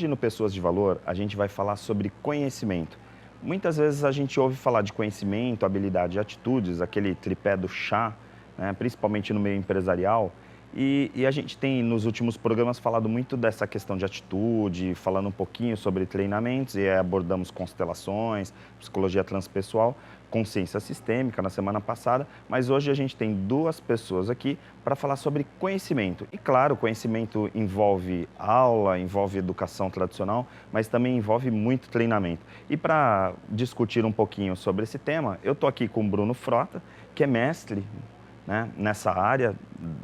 no Pessoas de Valor, a gente vai falar sobre conhecimento. Muitas vezes a gente ouve falar de conhecimento, habilidade e atitudes, aquele tripé do chá, né, principalmente no meio empresarial. E a gente tem, nos últimos programas, falado muito dessa questão de atitude, falando um pouquinho sobre treinamentos, e aí abordamos constelações, psicologia transpessoal, consciência sistêmica na semana passada, mas hoje a gente tem duas pessoas aqui para falar sobre conhecimento. E claro, conhecimento envolve aula, envolve educação tradicional, mas também envolve muito treinamento. E para discutir um pouquinho sobre esse tema, eu estou aqui com o Bruno Frota, que é mestre, né, nessa área,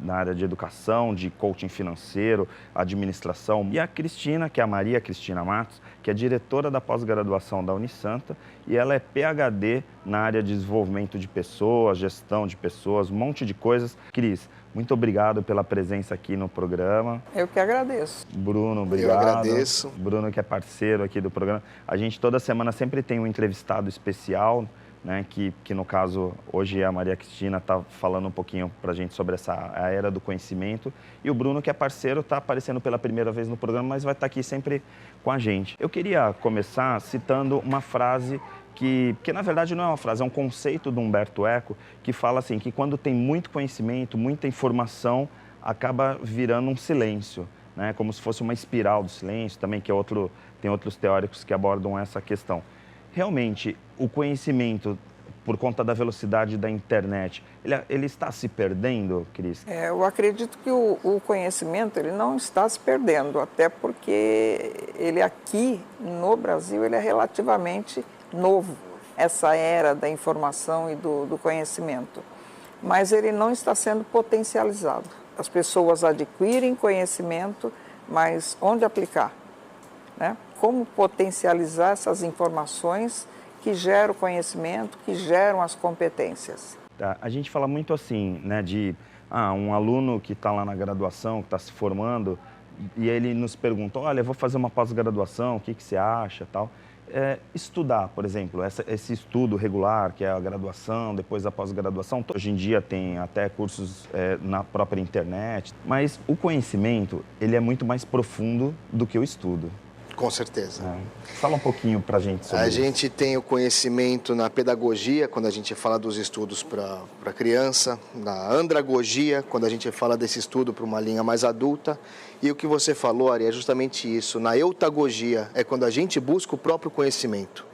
na área de educação, de coaching financeiro, administração. E a Cristina, que é a Maria Cristina Matos, que é diretora da pós-graduação da Unisanta, e ela é PhD na área de desenvolvimento de pessoas, gestão de pessoas, um monte de coisas. Cris, muito obrigado pela presença aqui no programa. Eu que agradeço. Bruno, obrigado. Eu agradeço. Bruno, que é parceiro aqui do programa. A gente toda semana sempre tem um entrevistado especial, né, que no caso, hoje a Maria Cristina está falando um pouquinho para a gente sobre a era do conhecimento. E o Bruno, que é parceiro, está aparecendo pela primeira vez no programa, mas vai estar aqui sempre com a gente. Eu queria começar citando uma frase que na verdade não é uma frase, é um conceito do Humberto Eco, que fala assim, que quando tem muito conhecimento, muita informação, acaba virando um silêncio, né, como se fosse uma espiral do silêncio, também que tem outros teóricos que abordam essa questão. Realmente, o conhecimento, por conta da velocidade da internet, ele está se perdendo, Cris? Eu acredito que o conhecimento ele não está se perdendo, até porque ele aqui no Brasil ele é relativamente novo, essa era da informação e do conhecimento. Mas ele não está sendo potencializado. As pessoas adquirem conhecimento, mas onde aplicar, né? Como potencializar essas informações que geram o conhecimento, que geram as competências. A gente fala muito assim, né, de um aluno que está lá na graduação, que está se formando, e ele nos pergunta, olha, eu vou fazer uma pós-graduação, o que você acha, tal. Estudar, por exemplo, esse estudo regular, que é a graduação, depois a pós-graduação, hoje em dia tem até cursos na própria internet, mas o conhecimento, ele é muito mais profundo do que o estudo. Com certeza. Fala um pouquinho para a gente sobre isso. A gente tem o conhecimento na pedagogia, quando a gente fala dos estudos para criança, na andragogia, quando a gente fala desse estudo para uma linha mais adulta. E o que você falou, Ari, é justamente isso. Na eutagogia, é quando a gente busca o próprio conhecimento.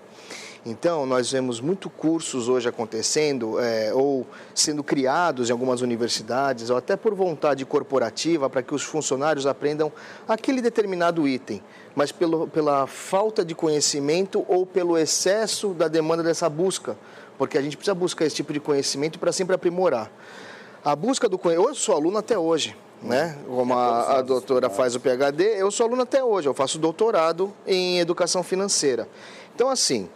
Então, nós vemos muitos cursos hoje acontecendo, ou sendo criados em algumas universidades, ou até por vontade corporativa, para que os funcionários aprendam aquele determinado item, mas pela falta de conhecimento ou pelo excesso da demanda dessa busca, porque a gente precisa buscar esse tipo de conhecimento para sempre aprimorar. A busca do conhecimento, eu sou aluno até hoje, né? Como a doutora faz o PhD, eu sou aluno até hoje, eu faço doutorado em educação financeira. Então, assim,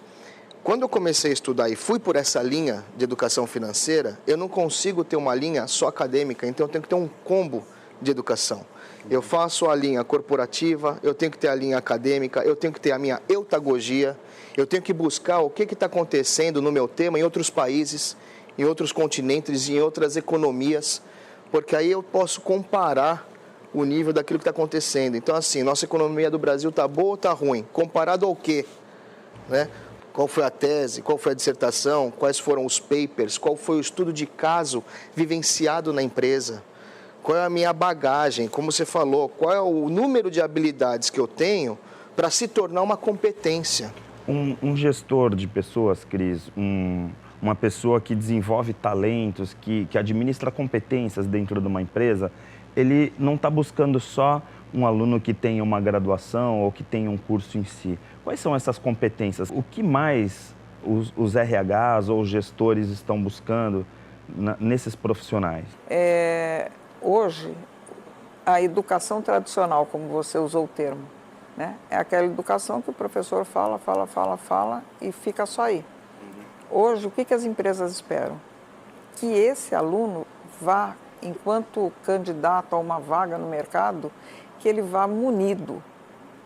quando eu comecei a estudar e fui por essa linha de educação financeira, eu não consigo ter uma linha só acadêmica, então eu tenho que ter um combo de educação. Eu faço a linha corporativa, eu tenho que ter a linha acadêmica, eu tenho que ter a minha eutagogia, eu tenho que buscar o que está acontecendo no meu tema em outros países, em outros continentes, em outras economias, porque aí eu posso comparar o nível daquilo que está acontecendo. Então, assim, nossa economia do Brasil está boa ou está ruim? Comparado ao quê? Né? Qual foi a tese, qual foi a dissertação, quais foram os papers, qual foi o estudo de caso vivenciado na empresa, qual é a minha bagagem, como você falou, qual é o número de habilidades que eu tenho para se tornar uma competência. Um gestor de pessoas, Cris, uma pessoa que desenvolve talentos, que administra competências dentro de uma empresa, ele não está buscando só um aluno que tenha uma graduação ou que tenha um curso em si. Quais são essas competências? O que mais os RHs ou os gestores estão buscando nesses profissionais? Hoje, a educação tradicional, como você usou o termo, né, é aquela educação que o professor fala e fica só aí. Hoje, o que as empresas esperam? Que esse aluno vá, enquanto candidato a uma vaga no mercado, que ele vá munido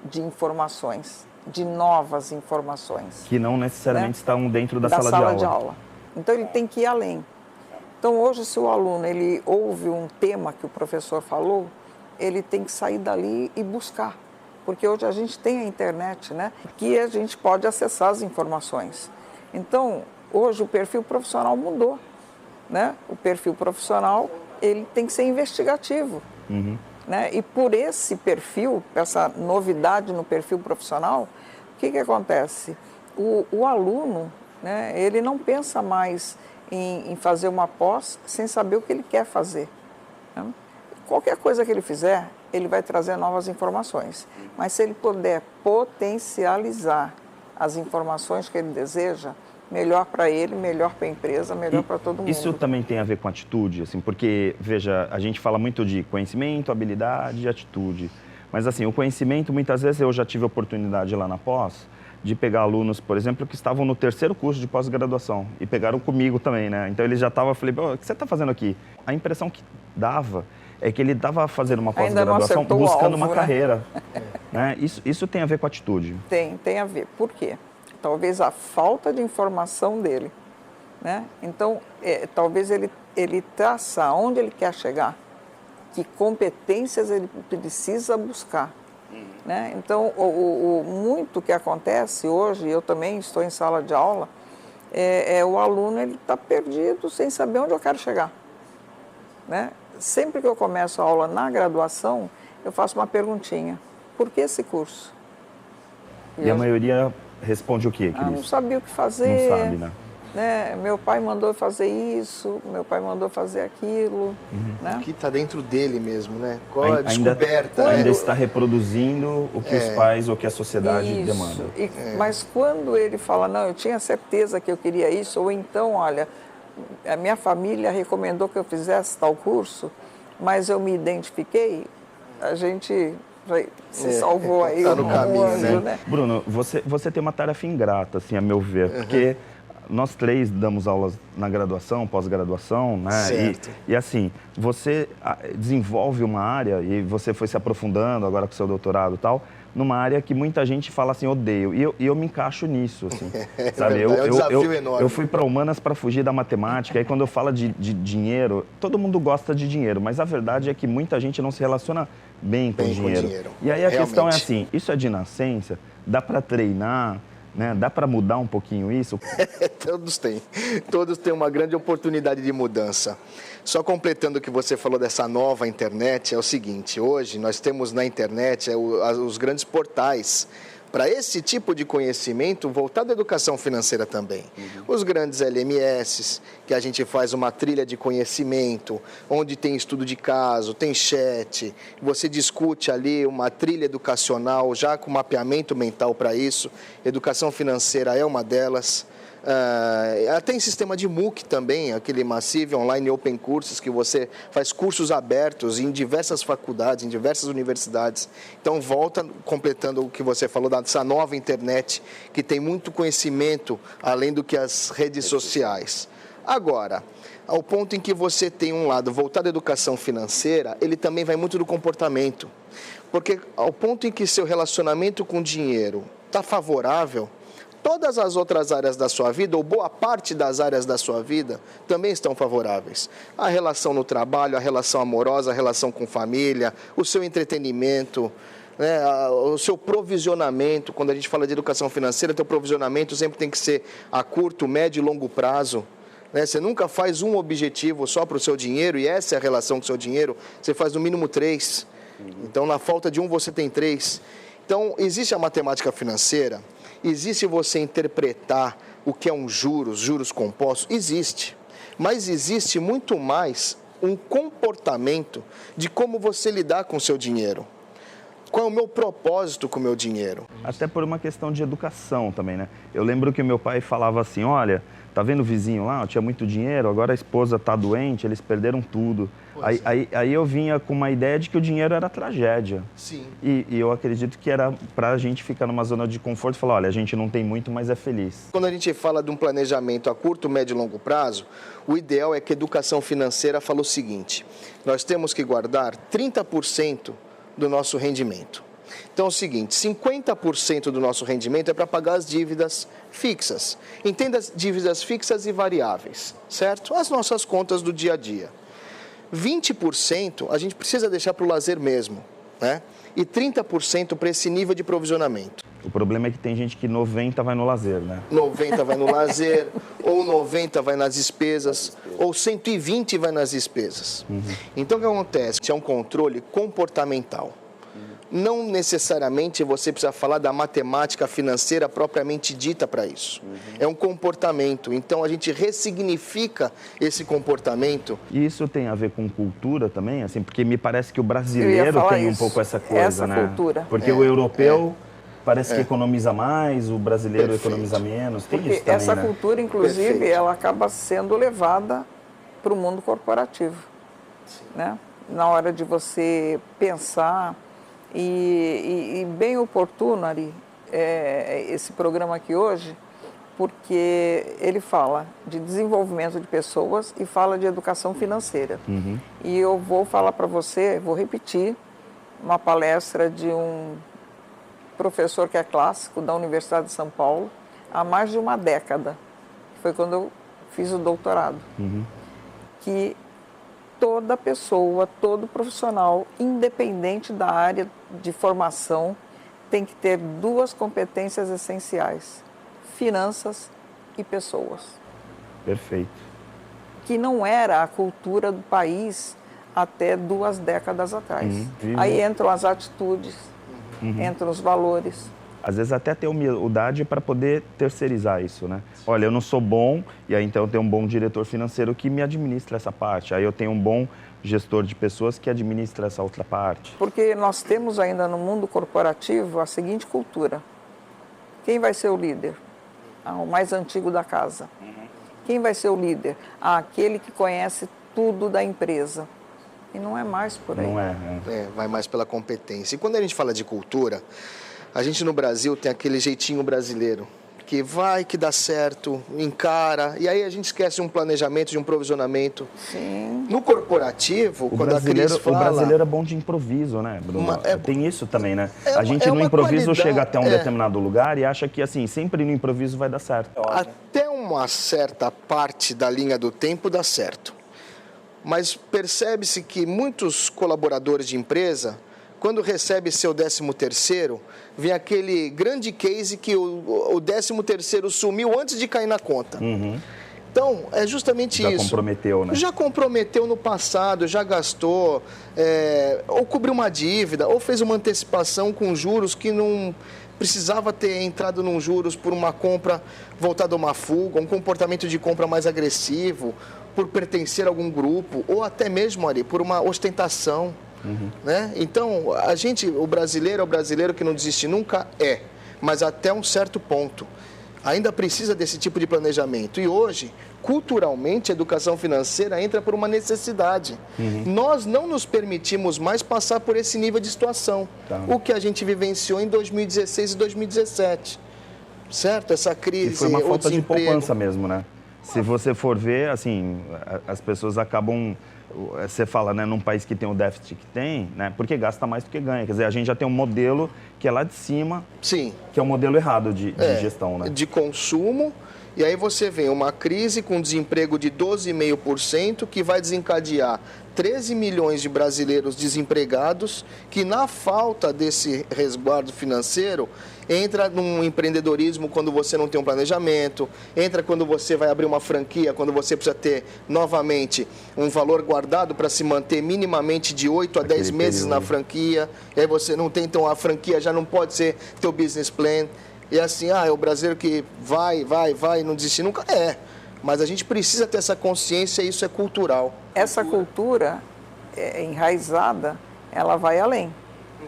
de informações, de novas informações. Que não necessariamente estão dentro da sala sala de aula. Então, ele tem que ir além. Então, hoje, se o aluno ele ouve um tema que o professor falou, ele tem que sair dali e buscar. porque hoje a gente tem a internet, né, que a gente pode acessar as informações. Então, hoje o perfil profissional mudou, né? O perfil profissional, ele tem que ser investigativo, né? E por esse perfil, essa novidade no perfil profissional, o que acontece? O aluno, né, ele não pensa mais em fazer uma pós sem saber o que ele quer fazer, né? Qualquer coisa que ele fizer, ele vai trazer novas informações. Mas se ele puder potencializar as informações que ele deseja, melhor para ele, melhor para a empresa, melhor para todo mundo. Isso também tem a ver com atitude, assim, porque, veja, a gente fala muito de conhecimento, habilidade e atitude. Mas, assim, o conhecimento, muitas vezes eu já tive a oportunidade lá na pós de pegar alunos, por exemplo, que estavam no 3º curso de pós-graduação e pegaram comigo também, né? Então, eles já estavam, eu falei, o que você está fazendo aqui? A impressão que dava é que ele estava fazendo uma pós-graduação buscando uma carreira. Né? Isso tem a ver com atitude. Tem a ver. Por quê? Talvez a falta de informação dele, né? Então, talvez ele traça onde ele quer chegar, que competências ele precisa buscar, né? Então, muito que acontece hoje, eu também estou em sala de aula, o aluno ele está perdido sem saber onde eu quero chegar, né? Sempre que eu começo a aula na graduação, eu faço uma perguntinha: por que esse curso? E a maioria responde o quê, Cris? Não sabia o que fazer. Não sabe, né? Meu pai mandou fazer isso, meu pai mandou fazer aquilo. Né? O que está dentro dele mesmo, né? Qual a descoberta? Ainda está reproduzindo o que os pais ou que a sociedade demanda. Mas quando ele fala, não, eu tinha certeza que eu queria isso, ou então, olha, a minha família recomendou que eu fizesse tal curso, mas eu me identifiquei, a gente se salvou aí tá no caminho, né? Bruno, você tem uma tarefa ingrata, assim, a meu ver, porque nós 3 damos aulas na graduação, pós-graduação, né? Certo. E assim, você desenvolve uma área, e você foi se aprofundando agora com o seu doutorado e tal, numa área que muita gente fala assim, odeio. E eu me encaixo nisso, assim, sabe? É um desafio enorme. Eu fui para humanas para fugir da matemática, aí quando eu falo de dinheiro, todo mundo gosta de dinheiro, mas a verdade é que muita gente não se relaciona bem com dinheiro. E aí a questão é assim, isso é de nascença? Dá para treinar? Né? Dá para mudar um pouquinho isso? Todos têm uma grande oportunidade de mudança. Só completando o que você falou dessa nova internet, é o seguinte, hoje nós temos na internet os grandes portais para esse tipo de conhecimento voltado à educação financeira também. Os grandes LMS, que a gente faz uma trilha de conhecimento, onde tem estudo de caso, tem chat, você discute ali uma trilha educacional já com mapeamento mental para isso. Educação financeira é uma delas. Tem sistema de MOOC também, aquele Massive Online Open Courses, que você faz cursos abertos em diversas faculdades, em diversas universidades. Então, volta completando o que você falou dessa nova internet, que tem muito conhecimento além do que as redes sociais. Agora, ao ponto em que você tem um lado voltado à educação financeira, ele também vai muito do comportamento. Porque ao ponto em que seu relacionamento com o dinheiro está favorável, todas as outras áreas da sua vida, ou boa parte das áreas da sua vida, também estão favoráveis. A relação no trabalho, a relação amorosa, a relação com família, o seu entretenimento, né, o seu provisionamento. Quando a gente fala de educação financeira, teu provisionamento sempre tem que ser a curto, médio e longo prazo. Né? Você nunca faz um objetivo só para o seu dinheiro, e essa é a relação com o seu dinheiro, você faz no mínimo 3. Então, na falta de um, você tem 3. Então, existe a matemática financeira, existe você interpretar o que é um juros compostos, existe. Mas existe muito mais um comportamento de como você lidar com o seu dinheiro. Qual é o meu propósito com o meu dinheiro? Até por uma questão de educação também, né? Eu lembro que o meu pai falava assim, olha, tá vendo o vizinho lá? Tinha muito dinheiro, agora a esposa tá doente, eles perderam tudo. Aí eu vinha com uma ideia de que o dinheiro era tragédia. Sim. E eu acredito que era pra gente ficar numa zona de conforto e falar, olha, a gente não tem muito, mas é feliz. Quando a gente fala de um planejamento a curto, médio e longo prazo, o ideal é que a educação financeira fala o seguinte, nós temos que guardar 30% do nosso rendimento. Então é o seguinte, 50% do nosso rendimento é para pagar as dívidas fixas. Entenda as dívidas fixas e variáveis, certo? As nossas contas do dia a dia. 20% a gente precisa deixar para o lazer mesmo. né? E 30% para esse nível de provisionamento. O problema é que tem gente que 90 vai no lazer, né? 90 vai no lazer, ou 90 vai nas despesas, ou 120 vai nas despesas. Então, o que acontece? Isso é um controle comportamental. Não necessariamente você precisa falar da matemática financeira propriamente dita para isso. É um comportamento. Então, a gente ressignifica esse comportamento. E isso tem a ver com cultura também, assim, porque me parece que o brasileiro tem um pouco essa coisa, essa né? cultura. Porque o europeu parece que economiza mais, o brasileiro economiza menos. Tem Porque isso também, essa né? cultura, inclusive, ela acaba sendo levada para o mundo corporativo, né? Na hora de você pensar, e bem oportuno, Ari, esse programa aqui hoje, porque ele fala de desenvolvimento de pessoas e fala de educação financeira. E eu vou falar para você, vou repetir uma palestra de um professor que é clássico da Universidade de São Paulo, há mais de uma década, foi quando eu fiz o doutorado, que toda pessoa, todo profissional, independente da área de formação, tem que ter duas competências essenciais: finanças e pessoas. Perfeito. Que não era a cultura do país até 2 décadas atrás. Aí entram as atitudes, entram os valores. Às vezes até ter humildade para poder terceirizar isso, né? Olha, eu não sou bom, e aí então eu tenho um bom diretor financeiro que me administra essa parte. Aí eu tenho um bom gestor de pessoas que administra essa outra parte. Porque nós temos ainda no mundo corporativo a seguinte cultura: quem vai ser o líder? O mais antigo da casa. Quem vai ser o líder? Aquele que conhece tudo da empresa. E não é mais por aí. Não é. Vai mais pela competência. E quando a gente fala de cultura, a gente no Brasil tem aquele jeitinho brasileiro, que vai, que dá certo, encara, e aí a gente esquece de um planejamento, de um provisionamento. Sim. No corporativo, quando a Cris fala... O brasileiro é bom de improviso, né, Bruno? Tem isso também, né? A gente no uma improviso qualidade, chega até um determinado lugar e acha que, assim, sempre no improviso vai dar certo. Até uma certa parte da linha do tempo dá certo. Mas percebe-se que muitos colaboradores de empresa, quando recebe seu 13º, vem aquele grande case que o 13º sumiu antes de cair na conta. Então, é justamente isso. Já comprometeu, né? Já comprometeu no passado, já gastou, ou cobriu uma dívida, ou fez uma antecipação com juros que não precisava ter entrado num juros por uma compra voltada a uma fuga, um comportamento de compra mais agressivo, por pertencer a algum grupo, ou até mesmo, Ari, por uma ostentação. Né? Então, o brasileiro é o brasileiro que não desiste nunca, mas até um certo ponto. Ainda precisa desse tipo de planejamento. E hoje, culturalmente, a educação financeira entra por uma necessidade. Nós não nos permitimos mais passar por esse nível de situação. O que a gente vivenciou em 2016 e 2017. Certo? Essa crise, e foi uma falta de desemprego. poupança mesmo, né? Se você for ver, assim, as pessoas acabam... Você fala, né, num país que tem o déficit que tem, né, porque gasta mais do que ganha. Quer dizer, a gente já tem um modelo que é lá de cima, Sim. que é um modelo errado de gestão, né? De consumo, e aí você vê uma crise com desemprego de 12,5%, que vai desencadear 13 milhões de brasileiros desempregados, que na falta desse resguardo financeiro, entra num empreendedorismo quando você não tem um planejamento, entra quando você vai abrir uma franquia, quando você precisa ter novamente um valor guardado para se manter minimamente de 8 a 10 meses na franquia, e aí você não tem, então a franquia já não pode ser teu business plan, e assim, é o brasileiro que vai, não desiste nunca, mas a gente precisa ter essa consciência e isso é cultural. Essa cultura enraizada, ela vai além.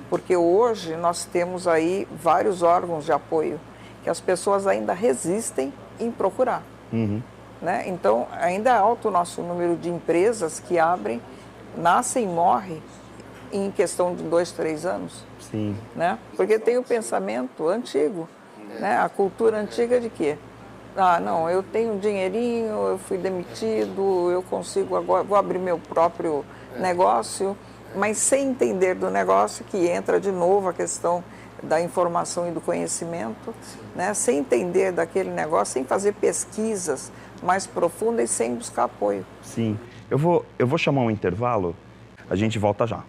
Porque hoje nós temos aí vários órgãos de apoio que as pessoas ainda resistem em procurar. Né? Então, ainda é alto o nosso número de empresas que abrem, nascem e morrem em questão de 2, 3 anos. Sim. Né? Porque tem o pensamento antigo, né? A cultura antiga de quê? Não, eu tenho um dinheirinho, eu fui demitido, eu consigo agora, vou abrir meu próprio negócio, mas sem entender do negócio, que entra de novo a questão da informação e do conhecimento, né? Sem entender daquele negócio, sem fazer pesquisas mais profundas e sem buscar apoio. Sim. Eu vou chamar um intervalo, a gente volta já.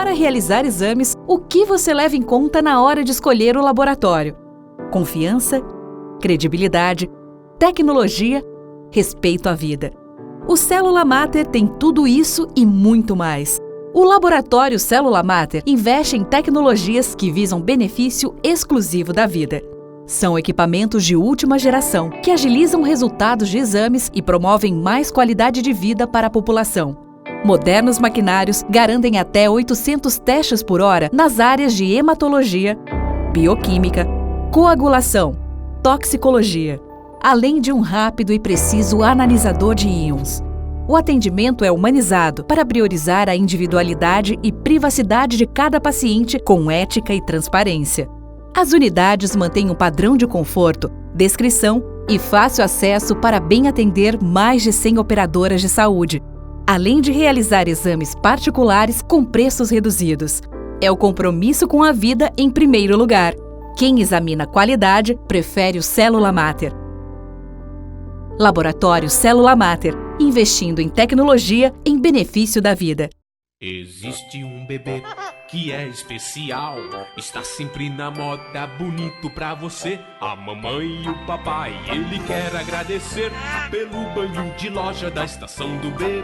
Para realizar exames, o que você leva em conta na hora de escolher o laboratório? Confiança, credibilidade, tecnologia, respeito à vida. O Célula Mater tem tudo isso e muito mais. O Laboratório Célula Mater investe em tecnologias que visam benefício exclusivo da vida. São equipamentos de última geração que agilizam resultados de exames e promovem mais qualidade de vida para a população. Modernos maquinários garantem até 800 testes por hora nas áreas de hematologia, bioquímica, coagulação, toxicologia, além de um rápido e preciso analisador de íons. O atendimento é humanizado para priorizar a individualidade e privacidade de cada paciente com ética e transparência. As unidades mantêm um padrão de conforto, descrição e fácil acesso para bem atender mais de 100 operadoras de saúde, além de realizar exames particulares com preços reduzidos. É o compromisso com a vida em primeiro lugar. Quem examina qualidade prefere o Célula Mater. Laboratório Célula Mater, investindo em tecnologia em benefício da vida. Existe um bebê que é especial, está sempre na moda, bonito pra você. A mamãe e o papai, ele quer agradecer pelo banho de loja da estação do bebê.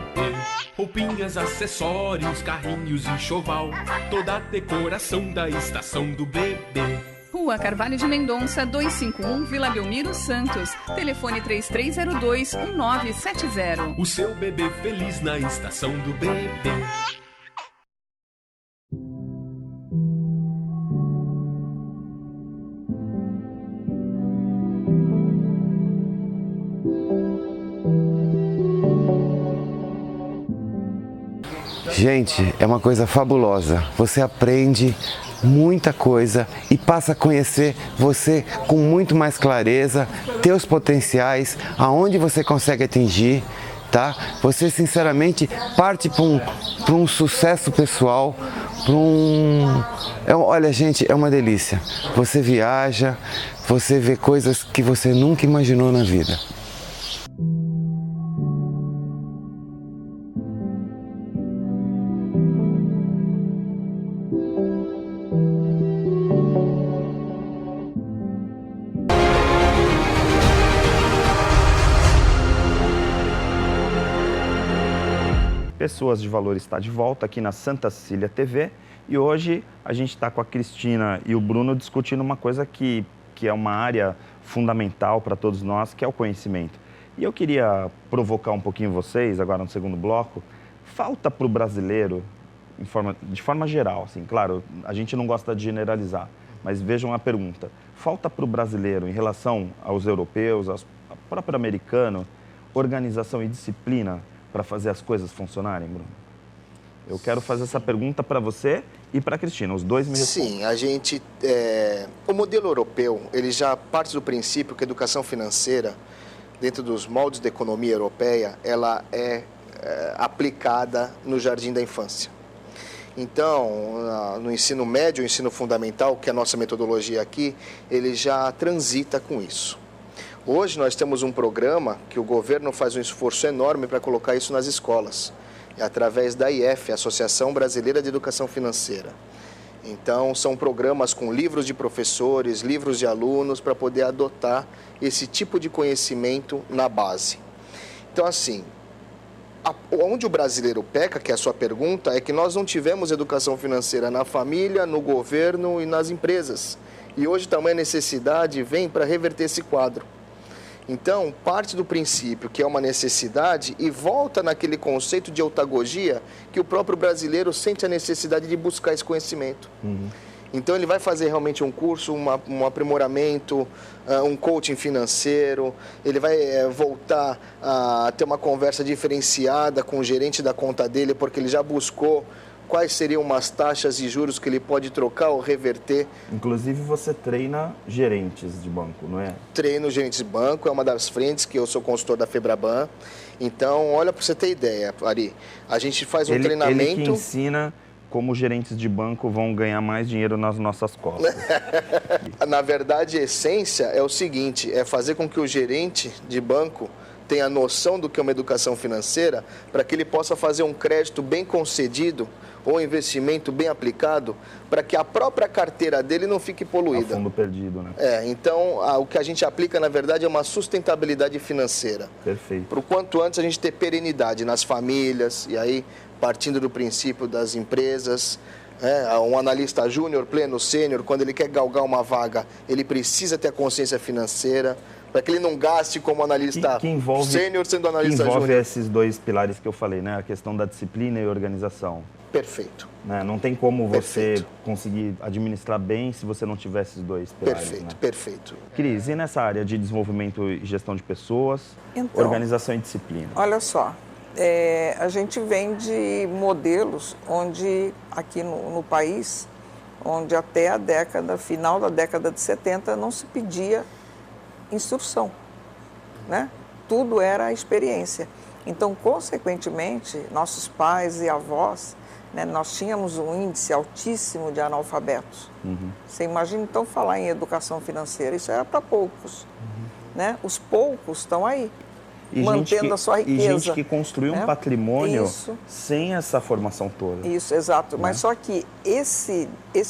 Roupinhas, acessórios, carrinhos, enxoval, toda a decoração da estação do bebê. Rua Carvalho de Mendonça, 251, Vila Belmiro, Santos. Telefone 3302-1970. O seu bebê feliz na estação do bebê. Gente, é uma coisa fabulosa. Você aprende muita coisa e passa a conhecer você com muito mais clareza, teus potenciais, aonde você consegue atingir, tá? Você sinceramente parte para um sucesso pessoal, olha, gente, é uma delícia. Você viaja, você vê coisas que você nunca imaginou na vida. Pessoas de Valor está de volta aqui na Santa Cecília TV e hoje a gente está com a Cristina e o Bruno discutindo uma coisa que é uma área fundamental para todos nós, que é o conhecimento. E eu queria provocar um pouquinho vocês, agora no segundo bloco, falta para o brasileiro, de forma geral, assim, claro, a gente não gosta de generalizar, mas vejam a pergunta, falta para o brasileiro em relação aos europeus, ao próprio americano, organização e disciplina para fazer as coisas funcionarem, Bruno? Eu quero fazer essa pergunta para você e para a Cristina, os dois me respondem. Sim, a gente, o modelo europeu, ele já parte do princípio que a educação financeira, dentro dos moldes da economia europeia, ela é aplicada no jardim da infância. Então, no ensino médio, ensino fundamental, que é a nossa metodologia aqui, ele já transita com isso. Hoje nós temos um programa que o governo faz um esforço enorme para colocar isso nas escolas, através da IF, Associação Brasileira de Educação Financeira. Então, são programas com livros de professores, livros de alunos, para poder adotar esse tipo de conhecimento na base. Então, assim, onde o brasileiro peca, que é a sua pergunta, é que nós não tivemos educação financeira na família, no governo e nas empresas. E hoje tamanha necessidade vem para reverter esse quadro. Então, parte do princípio que é uma necessidade e volta naquele conceito de eutagogia que o próprio brasileiro sente a necessidade de buscar esse conhecimento. Então, ele vai fazer realmente um curso, um aprimoramento, um coaching financeiro, ele vai voltar a ter uma conversa diferenciada com o gerente da conta dele, porque ele já buscou quais seriam umas taxas de juros que ele pode trocar ou reverter. Inclusive, você treina gerentes de banco, não é? Treino gerentes de banco, é uma das frentes que eu sou consultor da Febraban. Então, olha, para você ter ideia, Ari, a gente faz um treinamento... Ele que ensina como gerentes de banco vão ganhar mais dinheiro nas nossas costas. Na verdade, a essência é o seguinte, é fazer com que o gerente de banco tenha noção do que é uma educação financeira, para que ele possa fazer um crédito bem concedido ou um investimento bem aplicado, para que a própria carteira dele não fique poluída. Fundo perdido, né? Então, o que a gente aplica, na verdade, é uma sustentabilidade financeira. Perfeito. Para o quanto antes a gente ter perenidade nas famílias, e aí, partindo do princípio das empresas, um analista júnior, pleno, sênior, quando ele quer galgar uma vaga, ele precisa ter a consciência financeira, para que ele não gaste como analista sênior sendo analista júnior. Que envolve esses dois pilares que eu falei, né? A questão da disciplina e organização. Perfeito. Né? Não tem como você conseguir administrar bem se você não tiver esses dois pilares. Perfeito, né? perfeito. Cris, e nessa área de desenvolvimento e gestão de pessoas, Então, organização e disciplina? Olha só, a gente vem de modelos onde, aqui no país, onde até final da década de 70, não se pedia instrução, né? Tudo era experiência. Então, consequentemente, nossos pais e avós, né, nós tínhamos um índice altíssimo de analfabetos. Você imagina, então, falar em educação financeira, isso era para poucos. Né? Os poucos estão aí, mantendo a sua riqueza. E gente que construiu um patrimônio sem essa formação toda. Isso, exato. Mas só que esse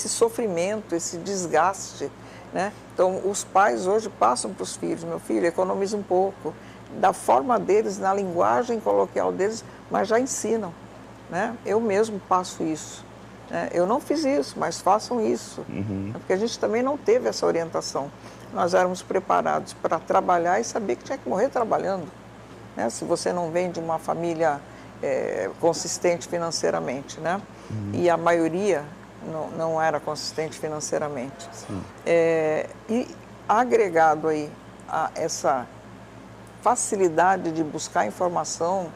sofrimento, esse desgaste, né? Então, os pais hoje passam para os filhos, meu filho, economiza um pouco, da forma deles, na linguagem coloquial deles, mas já ensinam. Né? Eu mesmo passo isso. Né? Eu não fiz isso, mas façam isso. Porque a gente também não teve essa orientação. Nós éramos preparados para trabalhar e saber que tinha que morrer trabalhando. Né? Se você não vem de uma família consistente financeiramente. Né? E a maioria não era consistente financeiramente. E agregado aí a essa facilidade de buscar informação,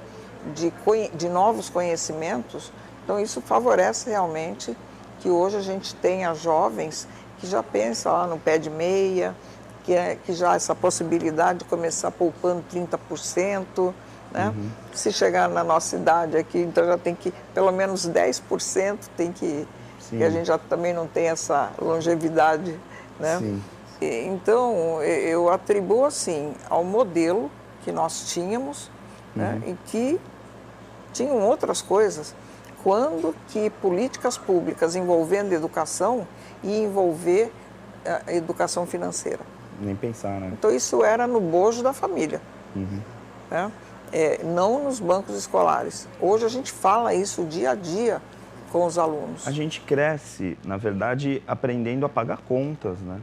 de novos conhecimentos, então isso favorece realmente que hoje a gente tenha jovens que já pensam lá no pé de meia, que já essa possibilidade de começar poupando 30%, né? Se chegar na nossa idade aqui, então já tem que, pelo menos 10% tem que a gente já também não tem essa longevidade, né? Então, eu atribuo assim ao modelo que nós tínhamos, né? E que tinham outras coisas, quando que políticas públicas envolvendo educação e envolver a educação financeira. Nem pensar, né? Então, isso era no bojo da família, né? Não nos bancos escolares. Hoje a gente fala isso dia a dia com os alunos. A gente cresce, na verdade, aprendendo a pagar contas, né?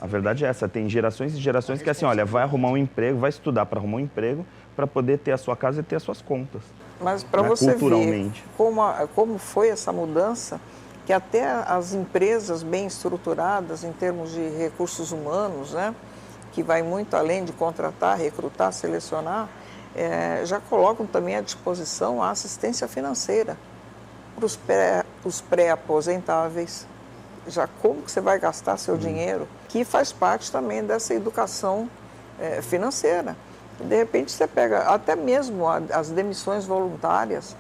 A verdade é essa, tem gerações e gerações que assim, olha, vai arrumar um emprego, vai estudar para arrumar um emprego, para poder ter a sua casa e ter as suas contas. Mas para você ver como foi essa mudança, que até as empresas bem estruturadas em termos de recursos humanos, né, que vai muito além de contratar, recrutar, selecionar, já colocam também à disposição a assistência financeira para os pré-aposentáveis. Já como que você vai gastar seu dinheiro, que faz parte também dessa educação financeira. De repente você pega até mesmo as demissões voluntárias,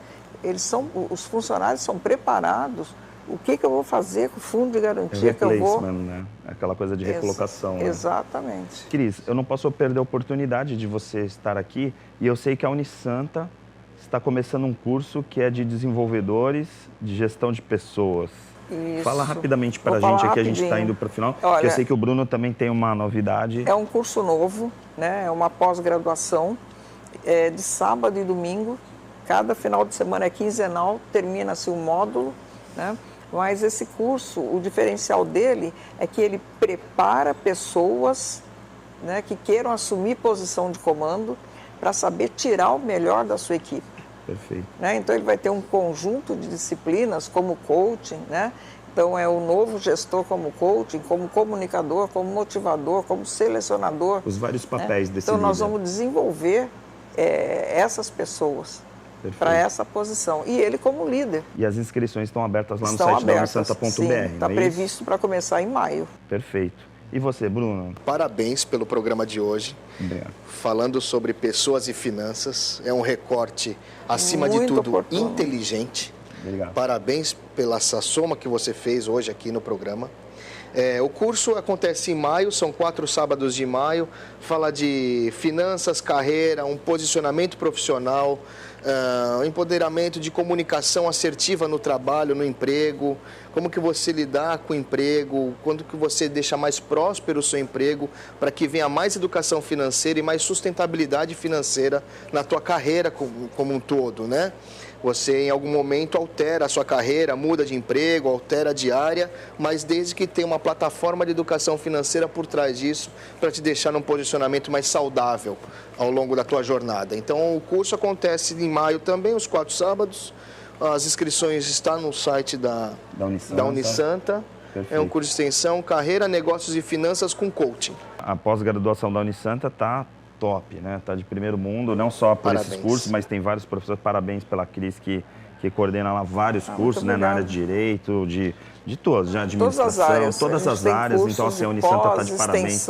os funcionários são preparados. O que eu vou fazer com o fundo de garantia que eu vou... né? Aquela coisa de recolocação. Né? Exatamente. Cris, eu não posso perder a oportunidade de você estar aqui e eu sei que a Unisanta está começando um curso que é de desenvolvedores de gestão de pessoas. Isso. Fala rapidamente para a gente aqui, a gente está indo para o final, porque eu sei que o Bruno também tem uma novidade. É um curso novo, né? É uma pós-graduação, de sábado e domingo, cada final de semana é quinzenal, termina-se um módulo, né? Mas esse curso, o diferencial dele é que ele prepara pessoas, né, que queiram assumir posição de comando para saber tirar o melhor da sua equipe. Perfeito. Né? Então, ele vai ter um conjunto de disciplinas como coaching, né? Então, é o novo gestor como coaching, como comunicador, como motivador, como selecionador. Os vários papéis desse Então, nós líder. vamos desenvolver essas pessoas para essa posição. E ele como líder. E as inscrições estão abertas lá no site da unisanta.br. Está previsto para começar em maio. Perfeito. E você, Bruno? Parabéns pelo programa de hoje. Obrigado. Falando sobre pessoas e finanças. É um recorte, acima Muito de tudo, oportuno. inteligente. Obrigado. Parabéns pela essa soma que você fez hoje aqui no programa. O curso acontece em maio, são 4 sábados de maio, fala de finanças, carreira, um posicionamento profissional, empoderamento de comunicação assertiva no trabalho, no emprego, como que você lidar com o emprego, quando que você deixa mais próspero o seu emprego, para que venha mais educação financeira e mais sustentabilidade financeira na tua carreira como um todo, né? Você, em algum momento, altera a sua carreira, muda de emprego, altera de área, mas desde que tenha uma plataforma de educação financeira por trás disso, para te deixar num posicionamento mais saudável ao longo da tua jornada. Então, o curso acontece em maio também, os 4 sábados. As inscrições estão no site da Unisanta. Perfeito. É um curso de extensão, carreira, negócios e finanças com coaching. A pós-graduação da Unisanta está top, né? Tá de primeiro mundo, não só por esses cursos, mas tem vários professores. Parabéns pela Cris que coordena lá vários cursos, né? Na área de direito, de todos, de administração, todas as áreas. Então, assim, a Unisanta está de parabéns.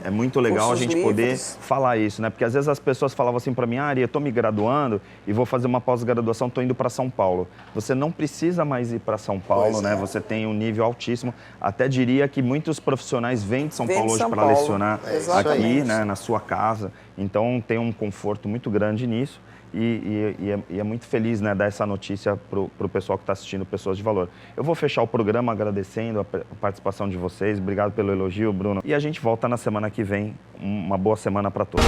É muito legal a gente poder falar isso, né? Porque às vezes as pessoas falavam assim para mim, Ari, eu estou me graduando e vou fazer uma pós-graduação, estou indo para São Paulo. Você não precisa mais ir para São Paulo, né? Você tem um nível altíssimo. Até diria que muitos profissionais vêm de São Paulo hoje para lecionar aqui, né? Na sua casa. Então, tem um conforto muito grande nisso. E é muito feliz, né, dar essa notícia para o pessoal que está assistindo, Pessoas de Valor. Eu vou fechar o programa agradecendo a participação de vocês. Obrigado pelo elogio, Bruno. E a gente volta na semana que vem. Uma boa semana para todos.